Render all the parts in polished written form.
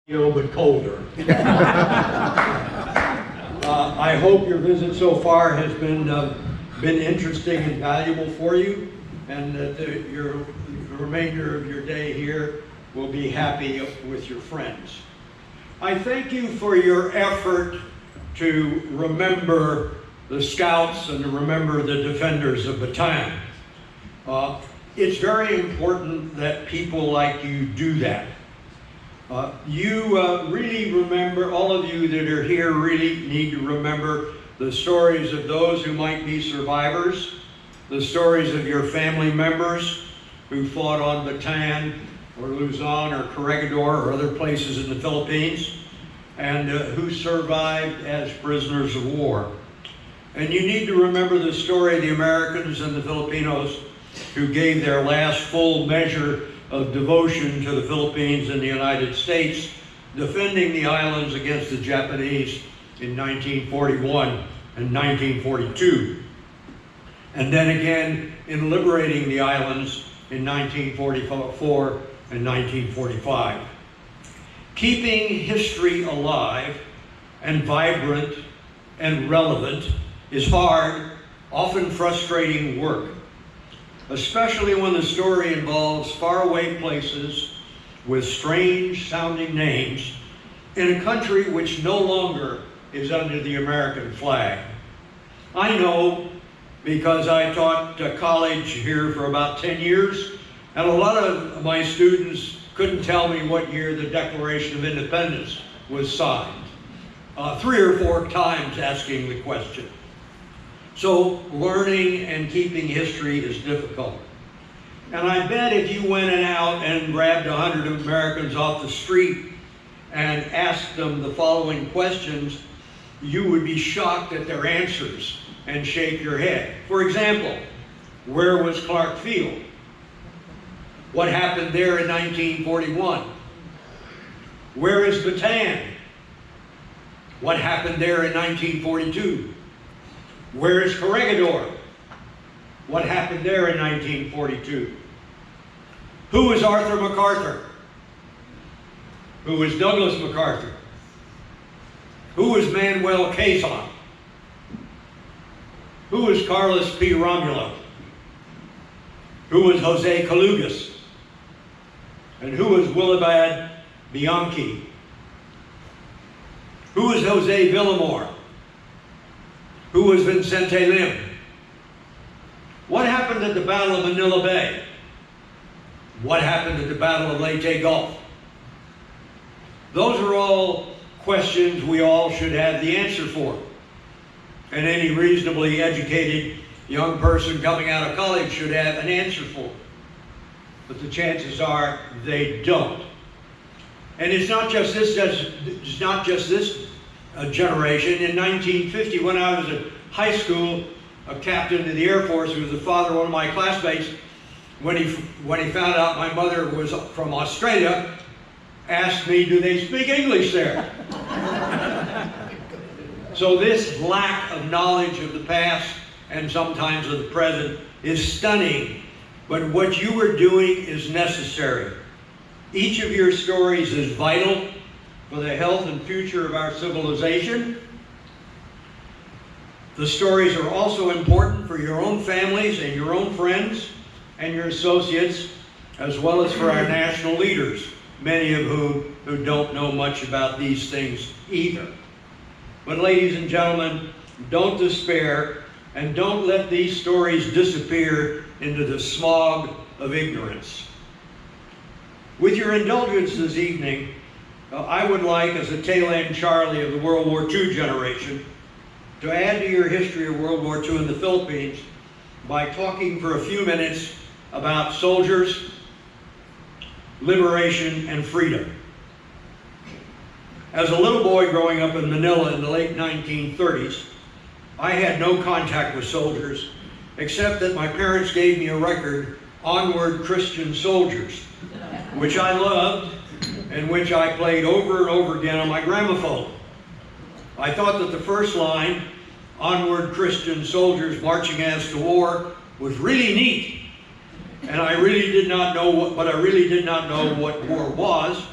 But colder. I hope your visit so far has been interesting and valuable for you, and that the remainder of your day here will be happy with your friends. I thank you for your effort to remember the Scouts and to remember the defenders of Bataan. It's very important that people like you do that. You really remember, all of you that are here really need to remember the stories of those who might be survivors, the stories of your family members who fought on Bataan or Luzon or Corregidor or other places in the Philippines, and who survived as prisoners of war. And you need to remember the story of the Americans and the Filipinos who gave their last full measure of devotion to the Philippines and the United States, defending the islands against the Japanese in 1941 and 1942. And then again in liberating the islands in 1944 and 1945. Keeping history alive and vibrant and relevant is hard, often frustrating work, especially when the story involves faraway places with strange sounding names in a country which no longer is under the American flag. I know because I taught college here for about 10 years, and a lot of my students couldn't tell me what year the Declaration of Independence was signed. 3 or 4 times asking the question. So learning and keeping history is difficult. And I bet if you went out and grabbed 100 Americans off the street and asked them the following questions, you would be shocked at their answers and shake your head. For example, where was Clark Field? What happened there in 1941? Where is Bataan? What happened there in 1942? Where is Corregidor? What happened there in 1942? Who is Arthur MacArthur? Who is Douglas MacArthur? Who is Manuel Quezon? Who is Carlos P. Romulo? Who is Jose Calugas? And who is Willibad Bianchi? Who is Jose Villamor? Who was Vicente Lim? What happened at the Battle of Manila Bay? What happened at the Battle of Leyte Gulf? Those are all questions we all should have the answer for. And any reasonably educated young person coming out of college should have an answer for. But the chances are they don't. And it's not just this generation. In 1950, when I was in high school, a captain in the Air Force, who was the father of one of my classmates, when he found out my mother was from Australia, asked me, do they speak English there? So this lack of knowledge of the past and sometimes of the present is stunning, but what you are doing is necessary. Each of your stories is vital for the health and future of our civilization. The stories are also important for your own families and your own friends and your associates, as well as for our national leaders, many of whom who don't know much about these things either. But ladies and gentlemen, don't despair and don't let these stories disappear into the smog of ignorance. With your indulgence this evening, I would like, as a tail-end Charlie of the World War II generation, to add to your history of World War II in the Philippines by talking for a few minutes about soldiers, liberation, and freedom. As a little boy growing up in Manila in the late 1930s, I had no contact with soldiers, except that my parents gave me a record, Onward Christian Soldiers, which I loved and which I played over and over again on my gramophone. I thought that the first line, Onward Christian Soldiers Marching As to War, was really neat. And I really did not know what war was.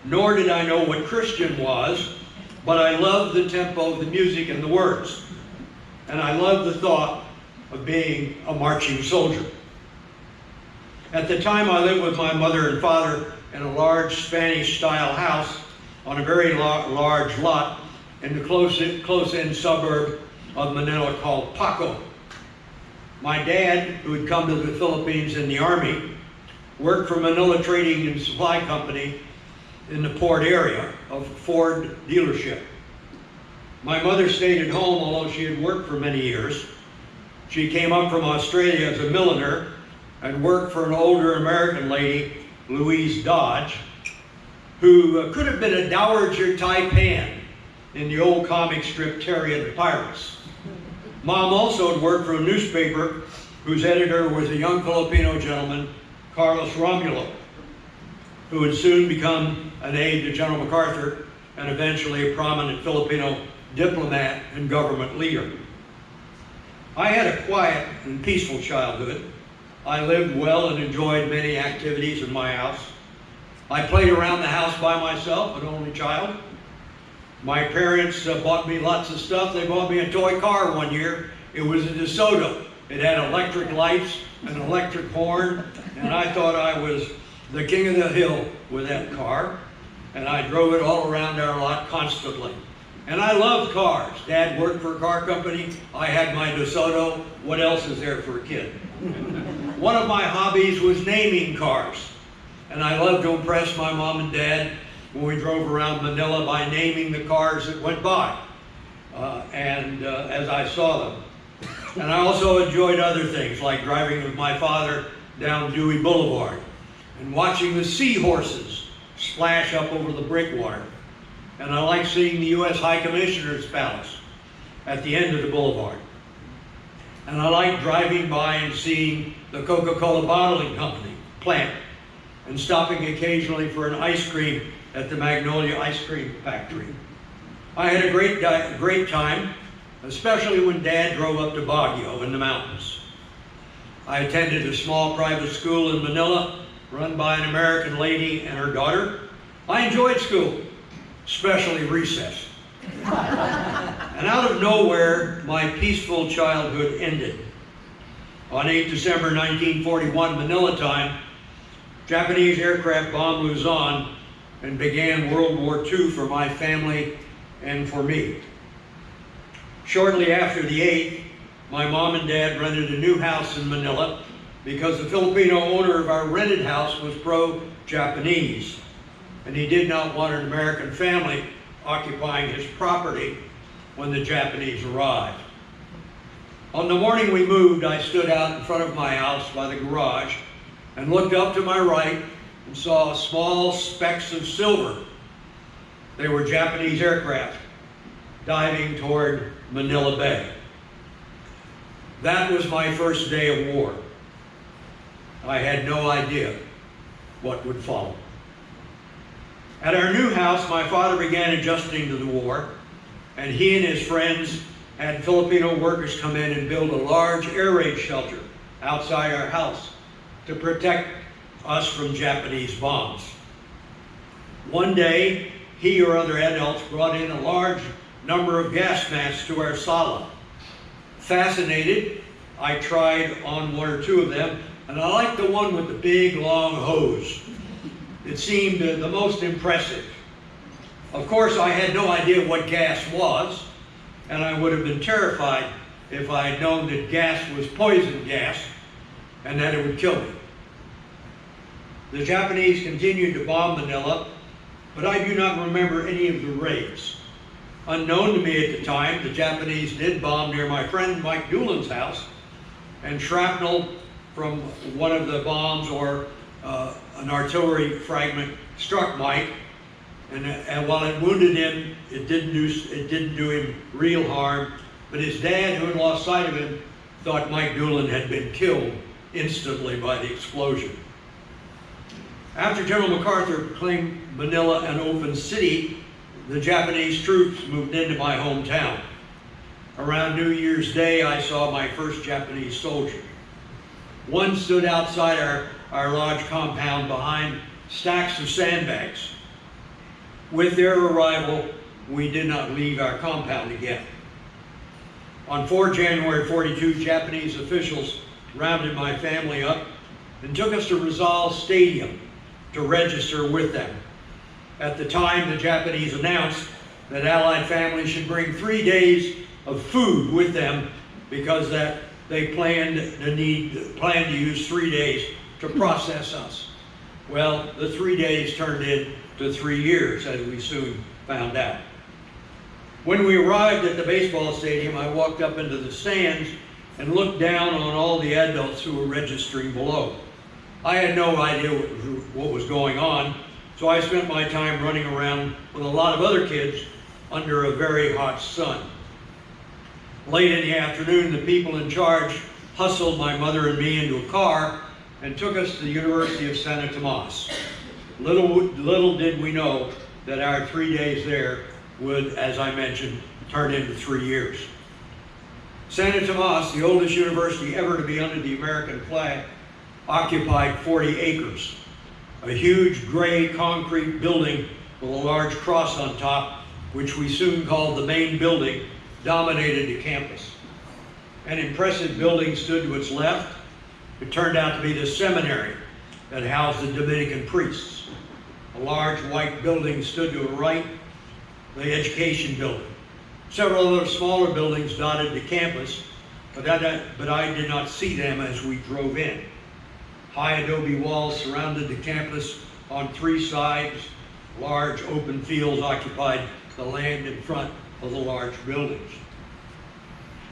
nor did I know what Christian was, but I loved the tempo of the music and the words. And I loved the thought of being a marching soldier. At the time, I lived with my mother and father in a large Spanish-style house on a very large lot in the close-in suburb of Manila called Paco. My dad, who had come to the Philippines in the Army, worked for Manila Trading and Supply Company in the port area of Ford dealership. My mother stayed at home, although she had worked for many years. She came up from Australia as a milliner and worked for an older American lady, Louise Dodge, who could have been a Dowager Taipan in the old comic strip Terry and the Pirates. Mom also had worked for a newspaper whose editor was a young Filipino gentleman, Carlos Romulo, who would soon become an aide to General MacArthur and eventually a prominent Filipino diplomat and government leader. I had a quiet and peaceful childhood. I lived well and enjoyed many activities in my house. I played around the house by myself, an only child. My parents bought me lots of stuff. They bought me a toy car one year. It was a DeSoto. It had electric lights, an electric horn, and I thought I was the king of the hill with that car. And I drove it all around our lot constantly. And I loved cars. Dad worked for a car company. I had my DeSoto. What else is there for a kid? One of my hobbies was naming cars. And I loved to impress my mom and dad when we drove around Manila by naming the cars that went by as I saw them. And I also enjoyed other things like driving with my father down Dewey Boulevard and watching the seahorses splash up over the breakwater. And I like seeing the U.S. High Commissioner's Palace at the end of the boulevard. And I like driving by and seeing the Coca-Cola bottling company plant and stopping occasionally for an ice cream at the Magnolia Ice Cream Factory. I had a great time, especially when Dad drove up to Baguio in the mountains. I attended a small private school in Manila run by an American lady and her daughter. I enjoyed school, especially recess. And out of nowhere, my peaceful childhood ended. On 8 December 1941, Manila time, Japanese aircraft bombed Luzon and began World War II for my family and for me. Shortly after the 8th, my mom and dad rented a new house in Manila because the Filipino owner of our rented house was pro-Japanese, and he did not want an American family occupying his property when the Japanese arrived. On the morning we moved, I stood out in front of my house by the garage and looked up to my right and saw small specks of silver. They were Japanese aircraft diving toward Manila Bay. That was my first day of war. I had no idea what would follow. At our new house, my father began adjusting to the war, and he and his friends had Filipino workers come in and build a large air raid shelter outside our house to protect us from Japanese bombs. One day, he or other adults brought in a large number of gas masks to our sala. Fascinated, I tried on one or two of them, and I liked the one with the big long hose. It seemed the most impressive. Of course, I had no idea what gas was, and I would have been terrified if I had known that gas was poison gas and that it would kill me. The Japanese continued to bomb Manila, but I do not remember any of the raids. Unknown to me at the time, the Japanese did bomb near my friend Mike Doolan's house, and shrapnel from one of the bombs or an artillery fragment struck Mike, and while it wounded him, it didn't do him real harm, but his dad, who had lost sight of him, thought Mike Doolan had been killed instantly by the explosion. After General MacArthur proclaimed Manila an open city, the Japanese troops moved into my hometown. Around New Year's Day, I saw my first Japanese soldier. One stood outside our large compound behind stacks of sandbags. With their arrival, we did not leave our compound again. On 4 January 42, Japanese officials rounded my family up and took us to Rizal Stadium to register with them. At the time, the Japanese announced that Allied families should bring 3 days of food with them because that they planned to use 3 days to process us. Well, the 3 days turned into 3 years, as we soon found out. When we arrived at the baseball stadium, I walked up into the stands and looked down on all the adults who were registering below. I had no idea what was going on, so I spent my time running around with a lot of other kids under a very hot sun. Late in the afternoon, the people in charge hustled my mother and me into a car and took us to the University of Santo Tomas. Little did we know that our 3 days there would, as I mentioned, turn into 3 years. Santo Tomas, the oldest university ever to be under the American flag, occupied 40 acres. A huge gray concrete building with a large cross on top, which we soon called the main building, dominated the campus. An impressive building stood to its left. It turned out to be the seminary that housed the Dominican priests. A large white building stood to the right, the education building. Several other smaller buildings dotted the campus, but I did not see them as we drove in. High adobe walls surrounded the campus on 3 sides. Large open fields occupied the land in front of the large buildings.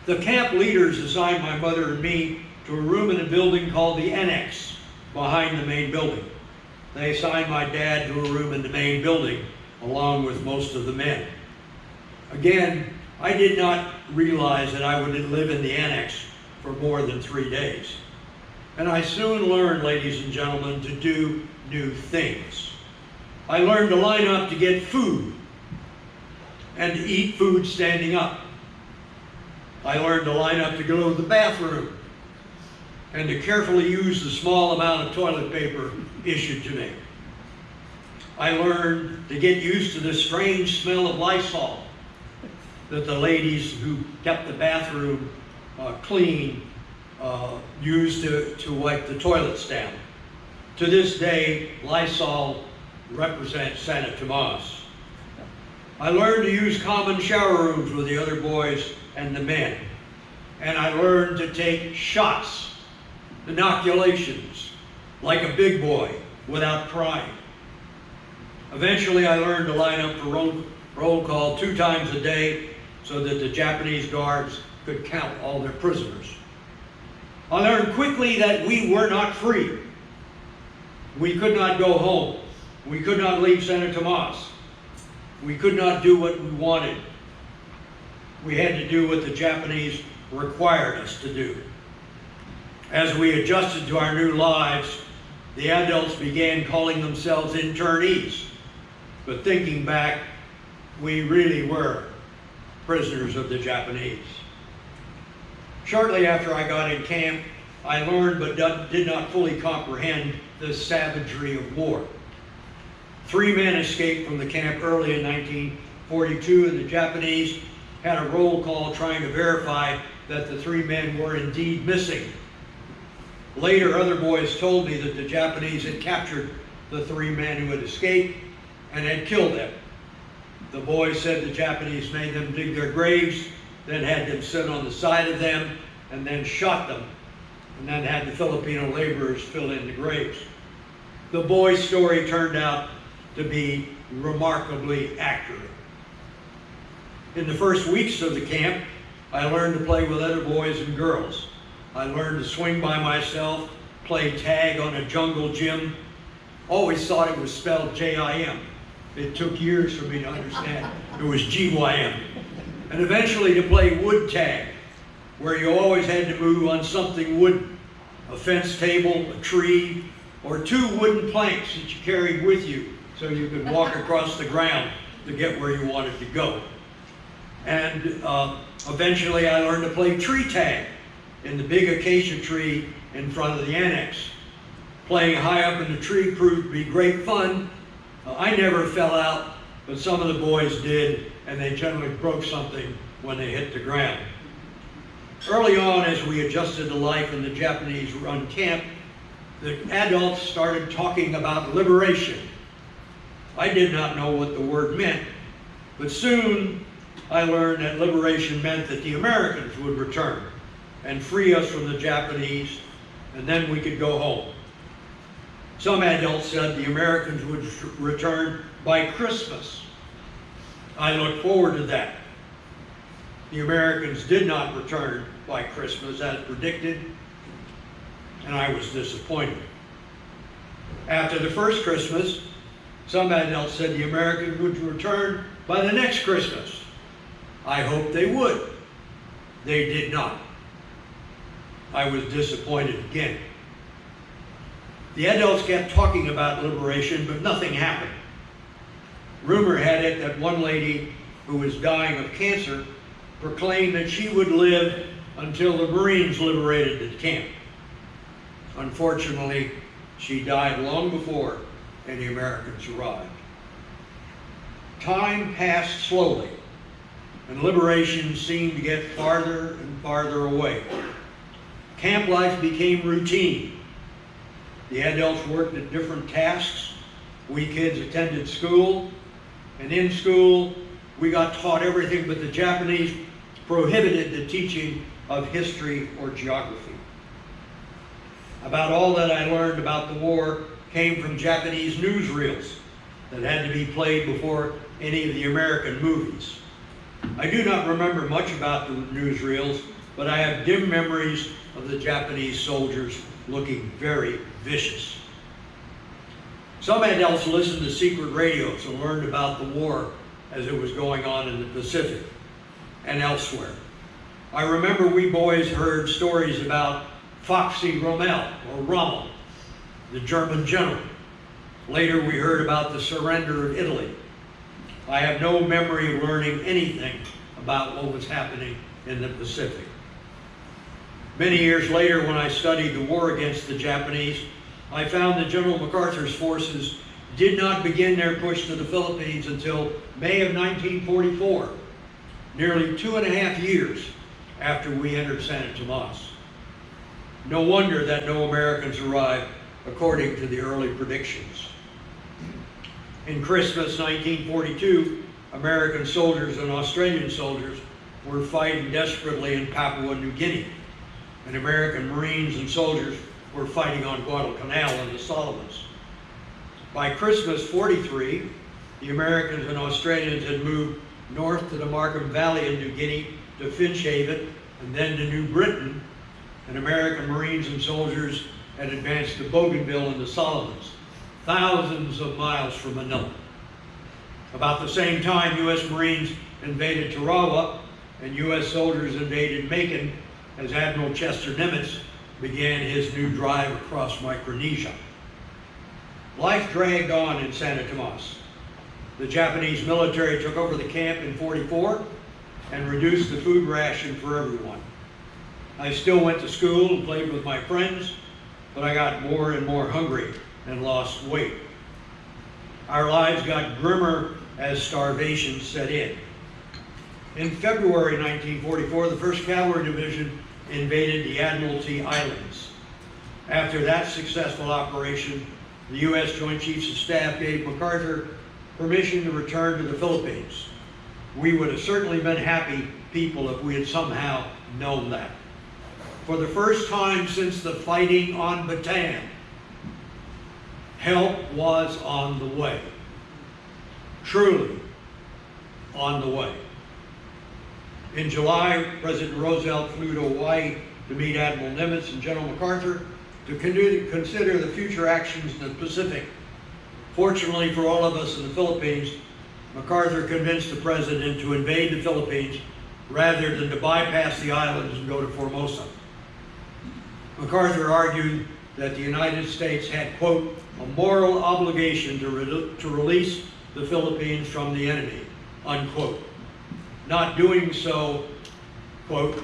The camp leaders assigned my mother and me to a room in a building called the Annex behind the main building. They assigned my dad to a room in the main building along with most of the men. Again, I did not realize that I would live in the Annex for more than 3 days. And I soon learned, ladies and gentlemen, to do new things. I learned to line up to get food and to eat food standing up. I learned to line up to go to the bathroom and to carefully use the small amount of toilet paper issued to me. I learned to get used to the strange smell of Lysol that the ladies who kept the bathroom clean used to wipe the toilets down. To this day, Lysol represents Santo Tomas. I learned to use common shower rooms with the other boys and the men. And I learned to take shots, inoculations, like a big boy without crying. Eventually, I learned to line up for roll call 2 times a day so that the Japanese guards could count all their prisoners. I learned quickly that we were not free. We could not go home. We could not leave Santo Tomas. We could not do what we wanted. We had to do what the Japanese required us to do. As we adjusted to our new lives, the adults began calling themselves internees. But thinking back, we really were prisoners of the Japanese. Shortly after I got in camp, I learned but did not fully comprehend the savagery of war. 3 men escaped from the camp early in 1942, and the Japanese had a roll call trying to verify that the 3 men were indeed missing. Later, other boys told me that the Japanese had captured the 3 men who had escaped and had killed them. The boys said the Japanese made them dig their graves, then had them sit on the side of them, and then shot them, and then had the Filipino laborers fill in the graves. The boys' story turned out to be remarkably accurate. In the first weeks of the camp, I learned to play with other boys and girls. I learned to swing by myself, play tag on a jungle gym. Always thought it was spelled J-I-M. It took years for me to understand it was G-Y-M. And eventually to play wood tag, where you always had to move on something wooden, a fence table, a tree, or 2 wooden planks that you carried with you so you could walk across the ground to get where you wanted to go. And eventually I learned to play tree tag in the big acacia tree in front of the annex. Playing high up in the tree proved to be great fun. I never fell out but some of the boys did, and they generally broke something when they hit the ground. Early on, as we adjusted to life in the Japanese-run camp, the adults started talking about liberation. I did not know what the word meant, but soon I learned that liberation meant that the Americans would return and free us from the Japanese, and then we could go home. Some adults said the Americans would return by Christmas. I looked forward to that. The Americans did not return by Christmas as predicted, and I was disappointed. After the first Christmas, some adults said the Americans would return by the next Christmas. I hoped they would. They did not. I was disappointed again. The adults kept talking about liberation, but nothing happened. Rumor had it that one lady who was dying of cancer proclaimed that she would live until the Marines liberated the camp. Unfortunately, she died long before any Americans arrived. Time passed slowly, and liberation seemed to get farther and farther away. Camp life became routine. The adults worked at different tasks. We kids attended school, and in school, we got taught everything but the Japanese prohibited the teaching of history or geography. About all that I learned about the war came from Japanese newsreels that had to be played before any of the American movies. I do not remember much about the newsreels, but I have dim memories of the Japanese soldiers looking very vicious. Some adults listened to secret radios and learned about the war as it was going on in the Pacific and elsewhere. I remember we boys heard stories about Foxy Rommel, or Rommel, the German general. Later we heard about the surrender of Italy. I have no memory of learning anything about what was happening in the Pacific. Many years later, when I studied the war against the Japanese, I found that General MacArthur's forces did not begin their push to the Philippines until May of 1944, nearly 2.5 years after we entered Santo Tomas. No wonder that no Americans arrived according to the early predictions. In Christmas 1942, American soldiers and Australian soldiers were fighting desperately in Papua New Guinea, and American Marines and soldiers were fighting on Guadalcanal and the Solomons. By Christmas '43, the Americans and Australians had moved north to the Markham Valley in New Guinea to Finchhaven and then to New Britain, and American Marines and soldiers had advanced to Bougainville in the Solomons, thousands of miles from Manila. About the same time, U.S. Marines invaded Tarawa and U.S. soldiers invaded Macon as Admiral Chester Nimitz began his new drive across Micronesia. Life dragged on in Santo Tomas. The Japanese military took over the camp in '44 and reduced the food ration for everyone. I still went to school and played with my friends, but I got more and more hungry and lost weight. Our lives got grimmer as starvation set in. In February 1944, the 1st Cavalry Division invaded the Admiralty Islands. After that successful operation, the U.S. Joint Chiefs of Staff gave MacArthur permission to return to the Philippines. We would have certainly been happy people if we had somehow known that. For the first time since the fighting on Bataan, help was on the way. Truly on the way. In July, President Roosevelt flew to Hawaii to meet Admiral Nimitz and General MacArthur to consider the future actions in the Pacific. Fortunately for all of us in the Philippines, MacArthur convinced the President to invade the Philippines rather than to bypass the islands and go to Formosa. MacArthur argued that the United States had, quote, a moral obligation to release the Philippines from the enemy, unquote. Not doing so, quote,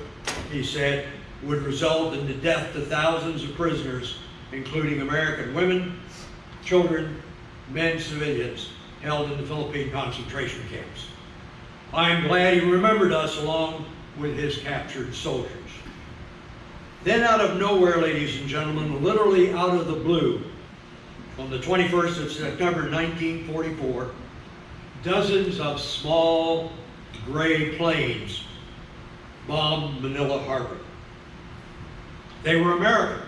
he said, would result in the death to thousands of prisoners, including American women, children, men, civilians, held in the Philippine concentration camps. I'm glad he remembered us along with his captured soldiers. Then out of nowhere, ladies and gentlemen, literally out of the blue, on the 21st of September 1944, dozens of small gray planes bombed Manila Harbor. They were American.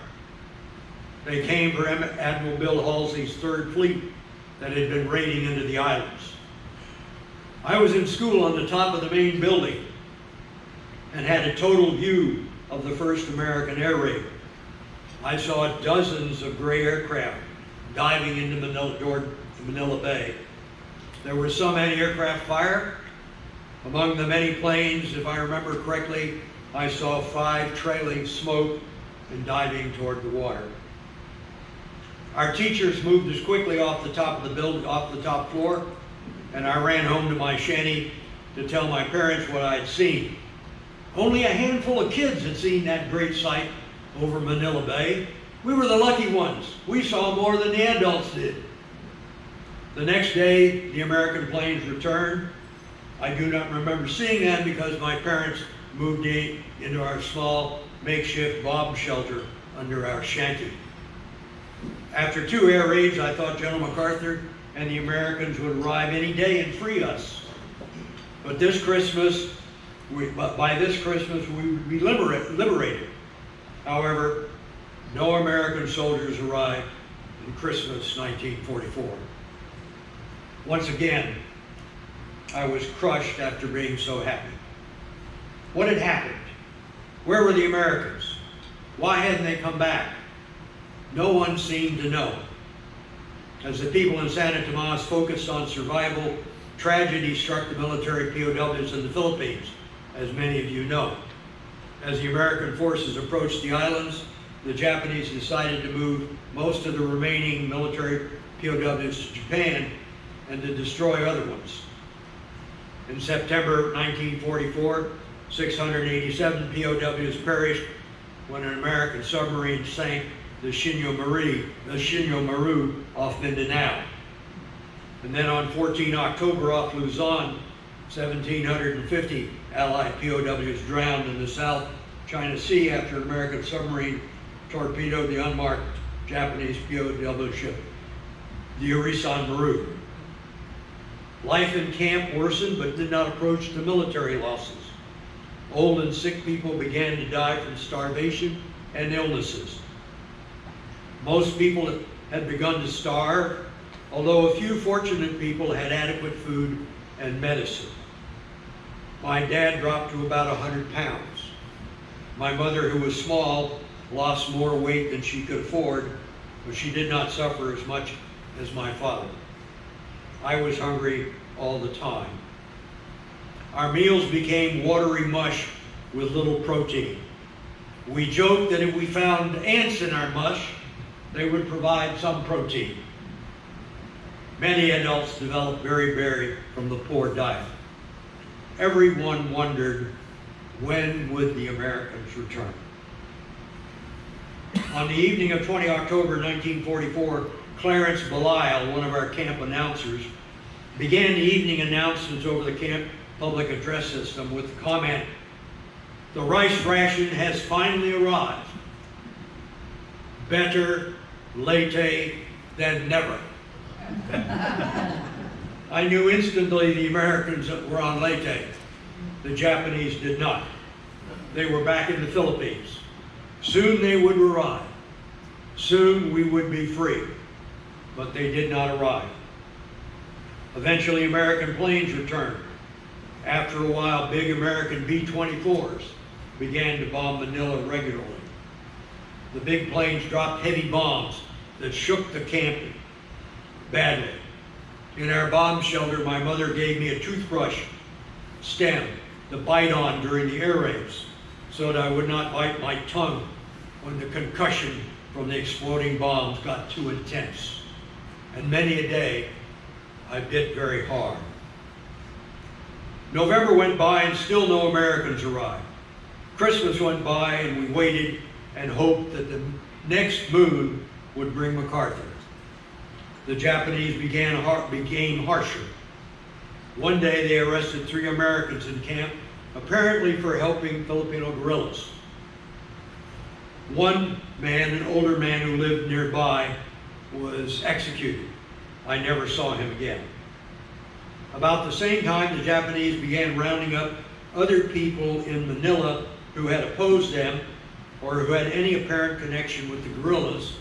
They came for Admiral Bill Halsey's Third Fleet that had been raiding into the islands. I was in school on the top of the main building and had a total view of the first American air raid. I saw dozens of gray aircraft diving into Manila Bay. There was some anti-aircraft fire. Among the many planes, if I remember correctly, I saw 5 trailing smoke and diving toward the water. Our teachers moved us quickly off the top of the building, off the top floor, and I ran home to my shanty to tell my parents what I had seen. Only a handful of kids had seen that great sight over Manila Bay. We were the lucky ones. We saw more than the adults did. The next day, the American planes returned. I do not remember seeing them because my parents moved into our small makeshift bomb shelter under our shanty. After 2 air raids, I thought General MacArthur and the Americans would arrive any day and free us. But by this Christmas, we would be liberated. However, no American soldiers arrived in Christmas 1944. Once again, I was crushed after being so happy. What had happened? Where were the Americans? Why hadn't they come back? No one seemed to know. As the people in Santo Tomas focused on survival, tragedy struck the military POWs in the Philippines, as many of you know. As the American forces approached the islands, the Japanese decided to move most of the remaining military POWs to Japan and to destroy other ones. In September 1944, 687 POWs perished when an American submarine sank the Shinyo Maru off Mindanao. And then on 14 October off Luzon, 1,750 Allied POWs drowned in the South China Sea after an American submarine torpedoed the unmarked Japanese POW ship, the Urisan Maru. Life in camp worsened but did not approach the military losses. Old and sick people began to die from starvation and illnesses. Most people had begun to starve, although a few fortunate people had adequate food and medicine. My dad dropped to about 100 pounds. My mother, who was small, lost more weight than she could afford, but she did not suffer as much as my father. I was hungry all the time. Our meals became watery mush with little protein. We joked that if we found ants in our mush, they would provide some protein. Many adults developed beriberi from the poor diet. Everyone wondered, when would the Americans return? On the evening of 20 October 1944, Clarence Belisle, one of our camp announcers, began the evening announcements over the camp public address system with the comment, "The rice ration has finally arrived. Better late than never." I knew instantly the Americans were on late. The Japanese did not. They were back in the Philippines. Soon they would arrive. Soon we would be free. But they did not arrive. Eventually, American planes returned. After a while, big American B-24s began to bomb Manila regularly. The big planes dropped heavy bombs that shook the camp badly. In our bomb shelter, my mother gave me a toothbrush stem to bite on during the air raids so that I would not bite my tongue when the concussion from the exploding bombs got too intense. And many a day, I bit very hard. November went by and still no Americans arrived. Christmas went by and we waited and hoped that the next moon would bring MacArthur. the Japanese became harsher. One day they arrested 3 Americans in camp, apparently for helping Filipino guerrillas. One man, an older man who lived nearby, was executed. I never saw him again. About the same time, the Japanese began rounding up other people in Manila who had opposed them or who had any apparent connection with the guerrillas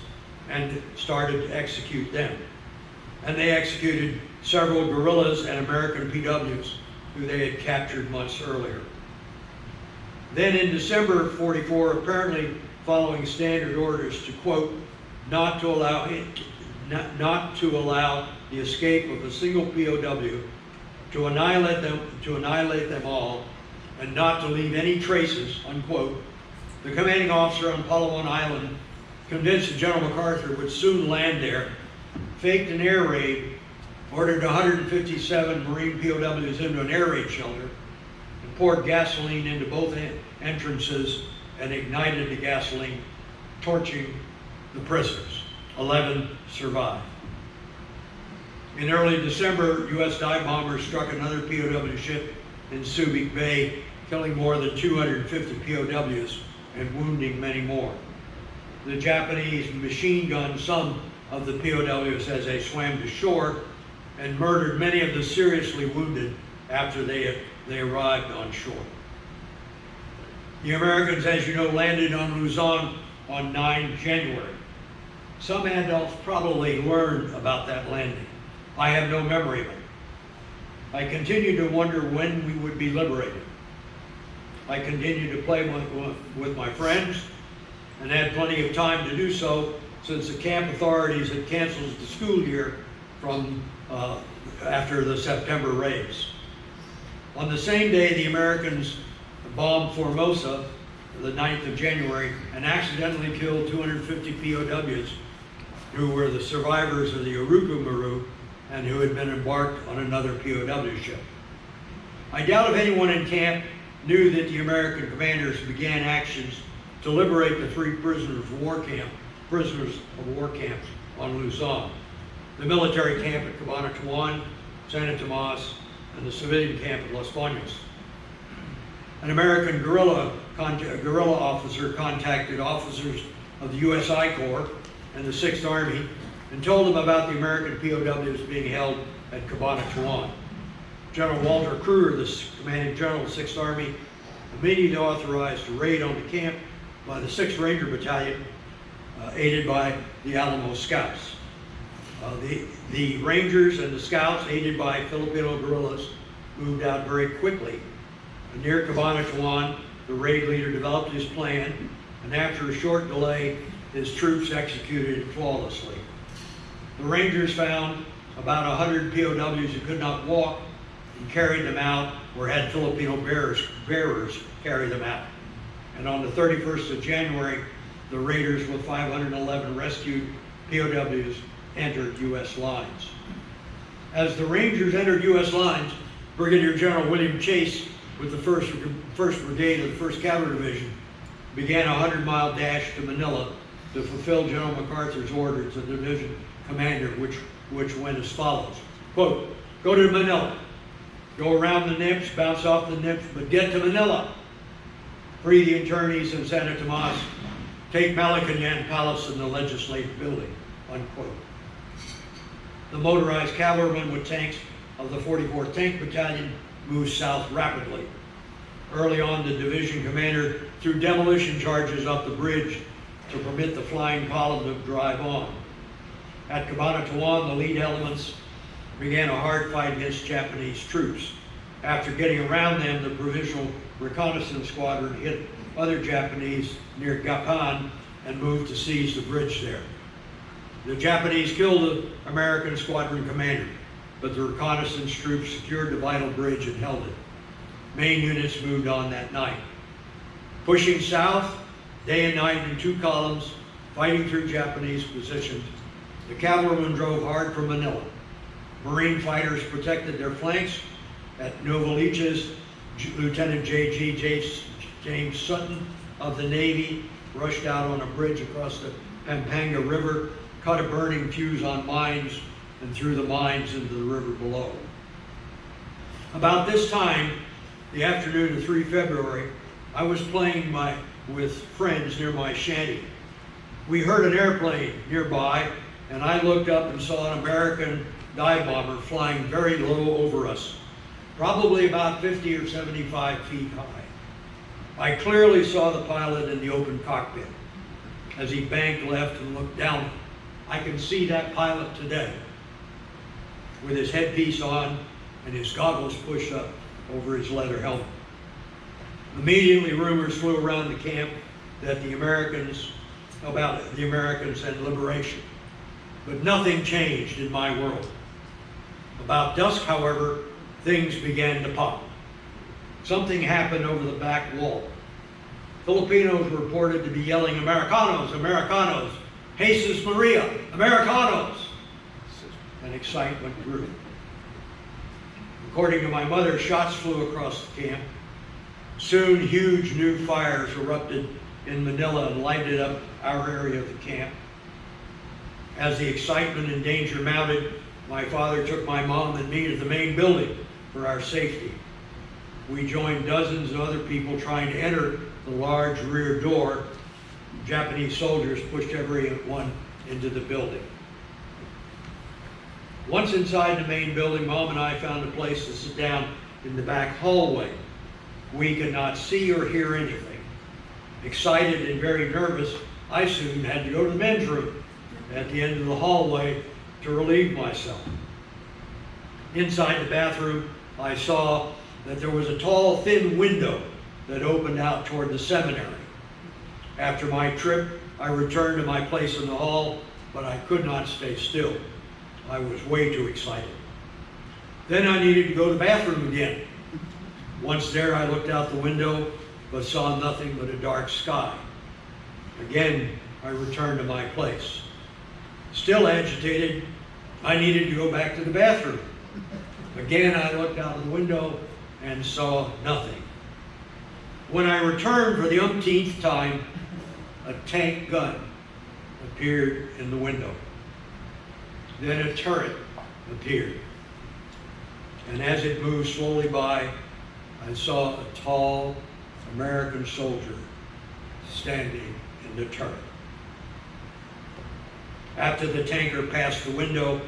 and started to execute them. And they executed several guerrillas and American PWs who they had captured months earlier. Then in December of '44, apparently following standard orders to, quote, not to allow the escape of a single POW, to annihilate them all, and not to leave any traces, unquote, the commanding officer on Palawan Island, convinced that General MacArthur would soon land there, faked an air raid, ordered 157 Marine POWs into an air raid shelter, and poured gasoline into both entrances and ignited the gasoline, torching the prisoners. 11 survived. In early December, U.S. dive bombers struck another POW ship in Subic Bay, killing more than 250 POWs and wounding many more. The Japanese machine gunned some of the POWs as they swam to shore and murdered many of the seriously wounded after they arrived on shore. The Americans, as you know, landed on Luzon on 9 January. Some adults probably learned about that landing. I have no memory of it. I continue to wonder when we would be liberated. I continued to play with my friends and had plenty of time to do so since the camp authorities had canceled the school year from after the September raids. On the same day, the Americans bombed Formosa, the 9th of January, and accidentally killed 250 POWs who were the survivors of the Uruku Maru and who had been embarked on another POW ship. I doubt if anyone in camp knew that the American commanders began actions to liberate the 3 prisoners of war camps on Luzon, the military camp at Cabanatuan, Santo Tomas, and the civilian camp at Los Baños. An American guerrilla officer contacted officers of the USI Corps and the 6th Army and told them about the American POWs being held at Cabanatuan. General Walter Kruger, the commanding general of the 6th Army, immediately authorized a raid on the camp by the 6th Ranger Battalion, aided by the Alamo Scouts. The Rangers and the Scouts, aided by Filipino guerrillas, moved out very quickly. Near Cabanatuan, the raid leader developed his plan, and after a short delay, his troops executed it flawlessly. The Rangers found about 100 POWs who could not walk and carried them out, or had Filipino bearers carry them out. And on the 31st of January, the raiders with 511 rescued POWs entered U.S. lines. As the Rangers entered U.S. lines, Brigadier General William Chase with the 1st Brigade of the 1st Cavalry Division began a 100-mile dash to Manila to fulfill General MacArthur's orders, the division commander, which went as follows. Quote, go to Manila, go around the nips, bounce off the nips, but get to Manila. Free the internees in Santo Tomas, take Malacañang Palace and the Legislative Building, unquote. The motorized cavalrymen with tanks of the 44th Tank Battalion moved south rapidly. Early on, the division commander threw demolition charges up the bridge to permit the flying column to drive on. At Cabanatuan, the lead elements began a hard fight against Japanese troops. After getting around them, the Provisional Reconnaissance Squadron hit other Japanese near Bataan and moved to seize the bridge there. The Japanese killed the American squadron commander, but the reconnaissance troops secured the vital bridge and held it. Main units moved on that night. Pushing south, day and night in 2 columns, fighting through Japanese positions, the cavalrymen drove hard for Manila. Marine fighters protected their flanks. At Novaliches, Lieutenant James Sutton of the Navy rushed out on a bridge across the Pampanga River, cut a burning fuse on mines, and through the mines into the river below. About this time, the afternoon of 3 February, I was playing with friends near my shanty. We heard an airplane nearby, and I looked up and saw an American dive bomber flying very low over us, probably about 50 or 75 feet high. I clearly saw the pilot in the open cockpit. As he banked left and looked down, I can see that pilot today, with his headpiece on and his goggles pushed up over his leather helmet. Immediately, rumors flew around the camp about the Americans and liberation. But nothing changed in my world. About dusk, however, things began to pop. Something happened over the back wall. Filipinos were reported to be yelling, "Americanos, Americanos, Jesus Maria, Americanos!" And excitement grew. According to my mother, shots flew across the camp. Soon, huge new fires erupted in Manila and lighted up our area of the camp. As the excitement and danger mounted, my father took my mom and me to the main building for our safety. We joined dozens of other people trying to enter the large rear door. Japanese soldiers pushed everyone into the building. Once inside the main building, Mom and I found a place to sit down in the back hallway. We could not see or hear anything. Excited and very nervous, I soon had to go to the men's room at the end of the hallway to relieve myself. Inside the bathroom, I saw that there was a tall, thin window that opened out toward the seminary. After my trip, I returned to my place in the hall, but I could not stay still. I was way too excited. Then I needed to go to the bathroom again. Once there, I looked out the window, but saw nothing but a dark sky. Again, I returned to my place. Still agitated, I needed to go back to the bathroom. Again, I looked out the window and saw nothing. When I returned for the umpteenth time, a tank gun appeared in the window. Then a turret appeared. And as it moved slowly by, I saw a tall American soldier standing in the turret. After the tanker passed the window,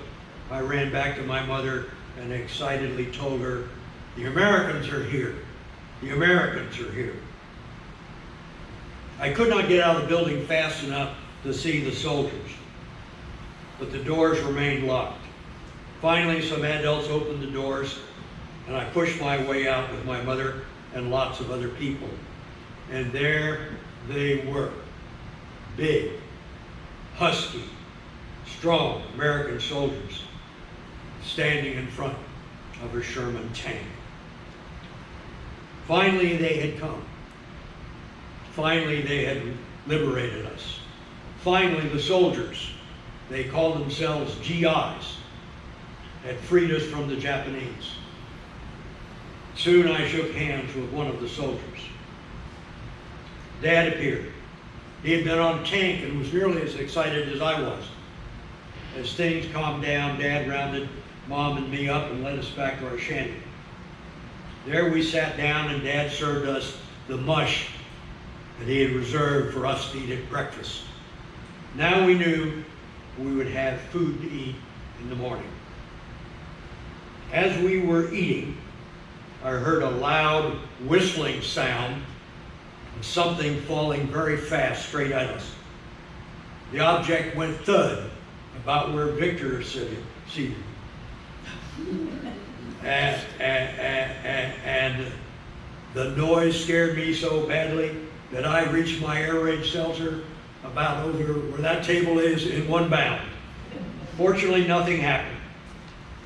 I ran back to my mother and excitedly told her, "The Americans are here. The Americans are here." I could not get out of the building fast enough to see the soldiers, but the doors remained locked. Finally, some adults opened the doors, and I pushed my way out with my mother and lots of other people. And there they were, big, husky, strong American soldiers standing in front of a Sherman tank. Finally, they had come. Finally, they had liberated us. Finally, the soldiers, they called themselves GIs, had freed us from the Japanese. Soon I shook hands with one of the soldiers. Dad appeared. He had been on a tank and was nearly as excited as I was. As things calmed down, Dad rounded Mom and me up and led us back to our shanty. There we sat down and Dad served us the mush that he had reserved for us to eat at breakfast. Now we knew we would have food to eat in the morning. As we were eating, I heard a loud whistling sound of something falling very fast straight at us. The object went thud about where Victor is seated. And the noise scared me so badly that I reached my air raid seltzer about over where that table is in one bound. Fortunately, nothing happened.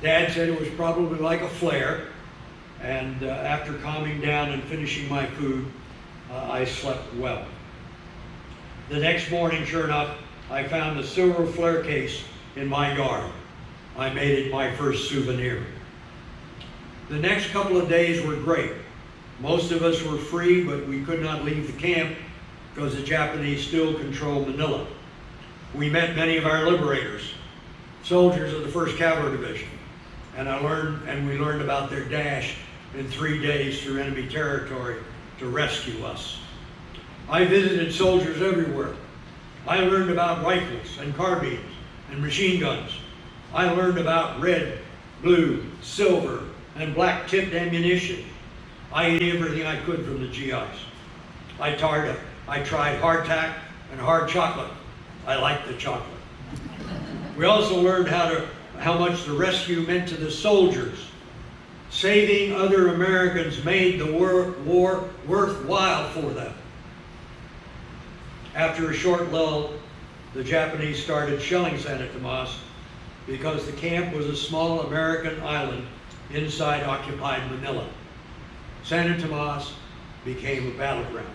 Dad said it was probably like a flare, and after calming down and finishing my food, I slept well. The next morning, sure enough, I found a silver flare case in my yard. I made it my first souvenir. The next couple of days were great. Most of us were free, but we could not leave the camp because the Japanese still controlled Manila. We met many of our liberators. soldiers of the 1st Cavalry Division, and we learned about their dash in 3 days through enemy territory to rescue us. I visited soldiers everywhere. I learned about rifles and carbines and machine guns. I learned about red, blue, silver, and black tipped ammunition. I ate everything I could from the GIs. I tried hardtack and hard chocolate. I liked the chocolate. We also learned how much the rescue meant to the soldiers. Saving other Americans made the war worthwhile for them. After a short lull, the Japanese started shelling Santo Tomas because the camp was a small American island inside occupied Manila. Santo Tomas became a battleground.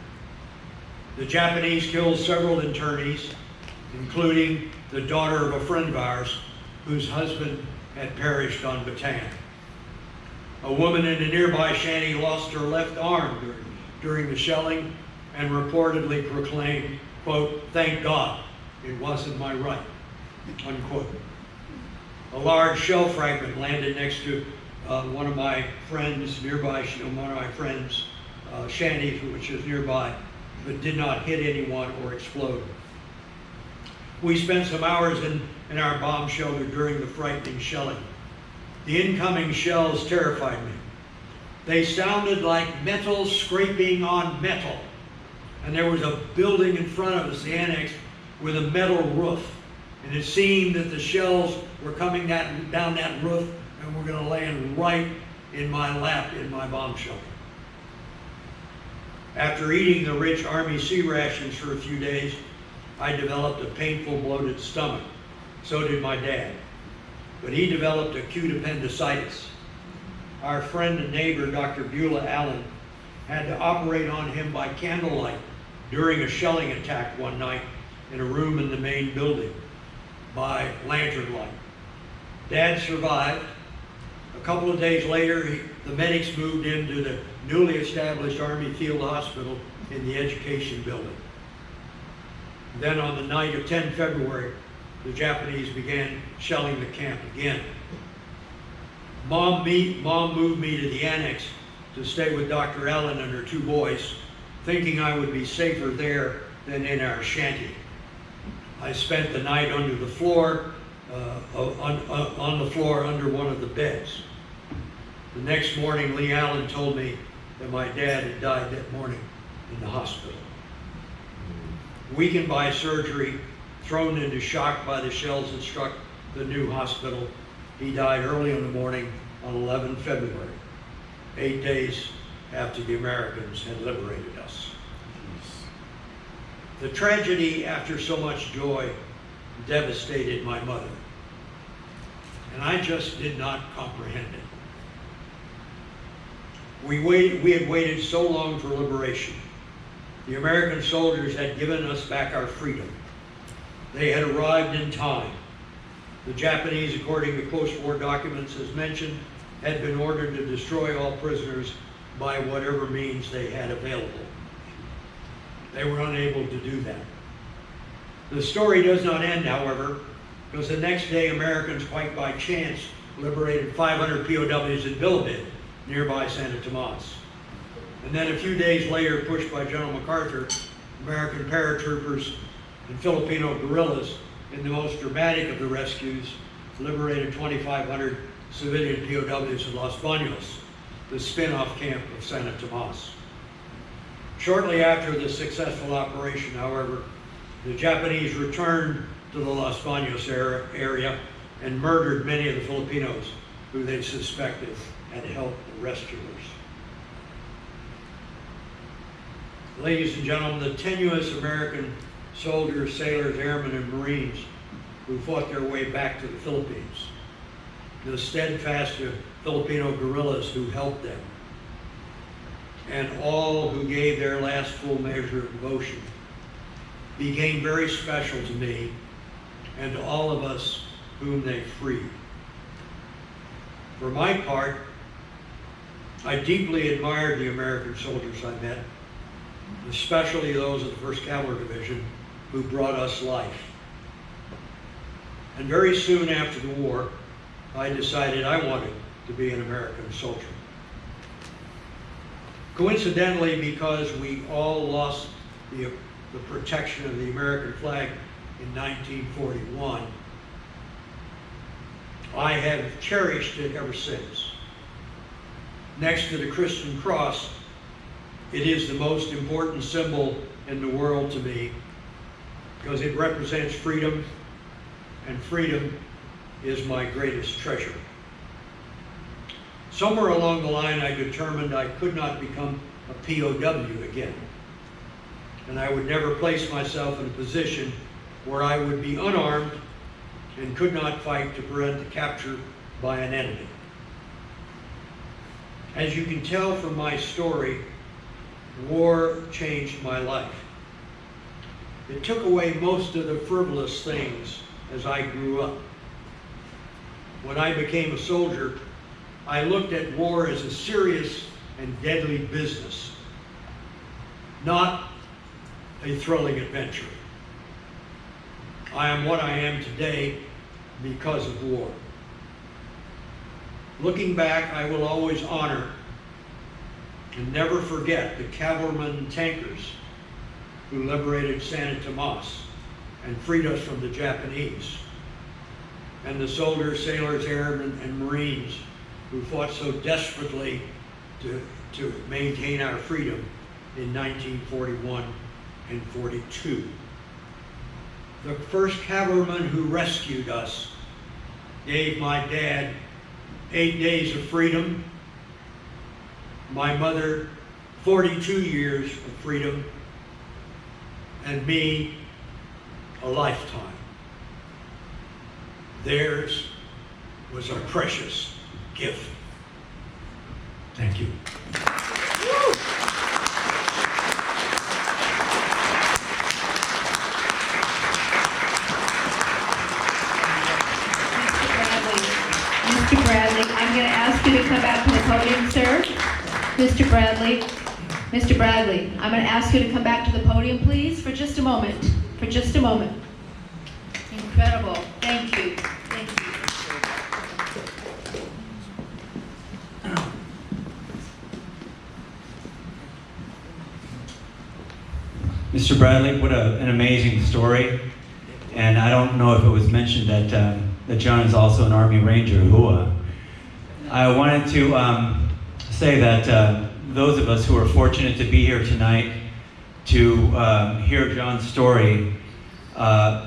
The Japanese killed several internees, including the daughter of a friend of ours whose husband had perished on Bataan. A woman in a nearby shanty lost her left arm during the shelling and reportedly proclaimed, quote, "Thank God, it wasn't my right," unquote. A large shell fragment landed next to one of my friends' shanties, which is nearby, but did not hit anyone or explode. We spent some hours in our bomb shelter during the frightening shelling. The incoming shells terrified me. They sounded like metal scraping on metal. And there was a building in front of us, the annex, with a metal roof. And it seemed that the shells were coming down that roof and were going to land right in my lap in my bomb shelter. After eating the rich Army sea rations for a few days, I developed a painful bloated stomach. So did my dad. But he developed acute appendicitis. Our friend and neighbor, Dr. Beulah Allen, had to operate on him by candlelight during a shelling attack one night in a room in the main building by lantern light. Dad survived. A couple of days later, the medics moved him to the newly established Army Field Hospital in the Education Building. Then on the night of 10 February, the Japanese began shelling the camp again. Mom moved me to the annex to stay with Dr. Allen and her 2 boys, thinking I would be safer there than in our shanty. I spent the night under the floor, on the floor under one of the beds. The next morning, Lee Allen told me that my dad had died that morning in the hospital. Weakened by surgery, thrown into shock by the shells that struck the new hospital, he died early in the morning on 11 February, 8 days after the Americans had liberated us. The tragedy, after so much joy, devastated my mother, and I just did not comprehend it. We had waited so long for liberation. The American soldiers had given us back our freedom. They had arrived in time. The Japanese, according to post-war documents as mentioned, had been ordered to destroy all prisoners by whatever means they had available. They were unable to do that. The story does not end, however, because the next day Americans, quite by chance, liberated 500 POWs in Bilibid, nearby Santo Tomas. And then a few days later, pushed by General MacArthur, American paratroopers and Filipino guerrillas, in the most dramatic of the rescues, liberated 2,500 civilian POWs in Los Baños, the spin-off camp of Santo Tomas. Shortly after the successful operation, however, the Japanese returned to the Los Baños area and murdered many of the Filipinos who they suspected had helped the rescuers. Ladies and gentlemen, the tenuous American soldiers, sailors, airmen, and Marines who fought their way back to the Philippines, the steadfast Filipino guerrillas who helped them, and all who gave their last full measure of devotion became very special to me and to all of us whom they freed. For my part, I deeply admired the American soldiers I met, especially those of the 1st Cavalry Division who brought us life. And very soon after the war, I decided I wanted to be an American soldier. Coincidentally, because we all lost the protection of the American flag in 1941, I have cherished it ever since. Next to the Christian cross, it is the most important symbol in the world to me because it represents freedom, and freedom is my greatest treasure. Somewhere along the line, I determined I could not become a POW again, and I would never place myself in a position where I would be unarmed and could not fight to prevent the capture by an enemy. As you can tell from my story, war changed my life. It took away most of the frivolous things as I grew up. When I became a soldier, I looked at war as a serious and deadly business, not a thrilling adventure. I am what I am today because of war. Looking back, I will always honor and never forget the cavalrymen and tankers who liberated Santo Tomas and freed us from the Japanese, and the soldiers, sailors, airmen, and Marines who fought so desperately to maintain our freedom in 1941 and 42. The first cavalryman who rescued us gave my dad 8 days of freedom, my mother 42 years of freedom, and me a lifetime. Theirs was a precious gift. Thank you. Mr. Bradley, I'm going to ask you to come back to the podium, sir. Mr. Bradley, I'm going to ask you to come back to the podium, please, for just a moment. For just a moment. Incredible. Thank you. Thank you. Mr. Bradley, what an amazing story. And I don't know if it was mentioned that John is also an Army Ranger, Hua. I wanted to say that those of us who are fortunate to be here tonight to hear John's story,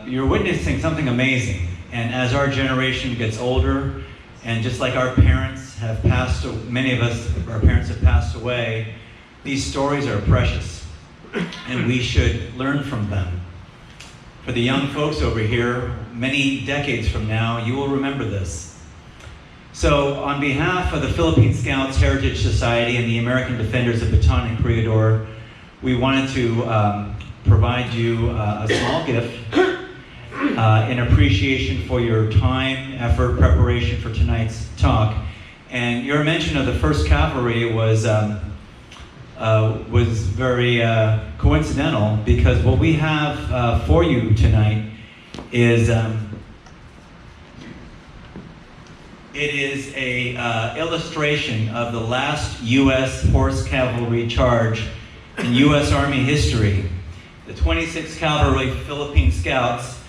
you're witnessing something amazing. And as our generation gets older, and just like our parents have passed, many of us, our parents have passed away, these stories are precious, and we should learn from them. For the young folks over here, many decades from now, you will remember this. So on behalf of the Philippine Scouts Heritage Society and the American Defenders of Bataan and Corregidor, we wanted to provide you a small gift in appreciation for your time, effort, preparation for tonight's talk. And your mention of the 1st Cavalry was very coincidental, because what we have for you tonight is it is a illustration of the last U.S. Horse Cavalry charge in U.S. Army history, the 26th Cavalry Philippine Scouts,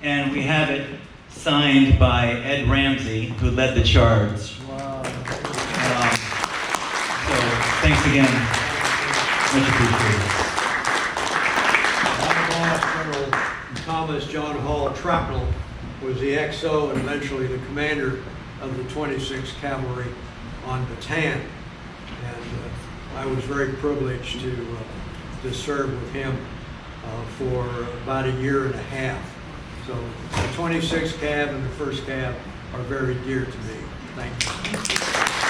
and we have it signed by Ed Ramsey, who led the charge. Wow. So thanks again. Much appreciated. General Thomas John Hall Trapnell was the XO and eventually the commander of the 26th Cavalry on Bataan, and I was very privileged to serve with him for about a year and a half. So the 26th Cav and the 1st Cav are very dear to me. Thank you.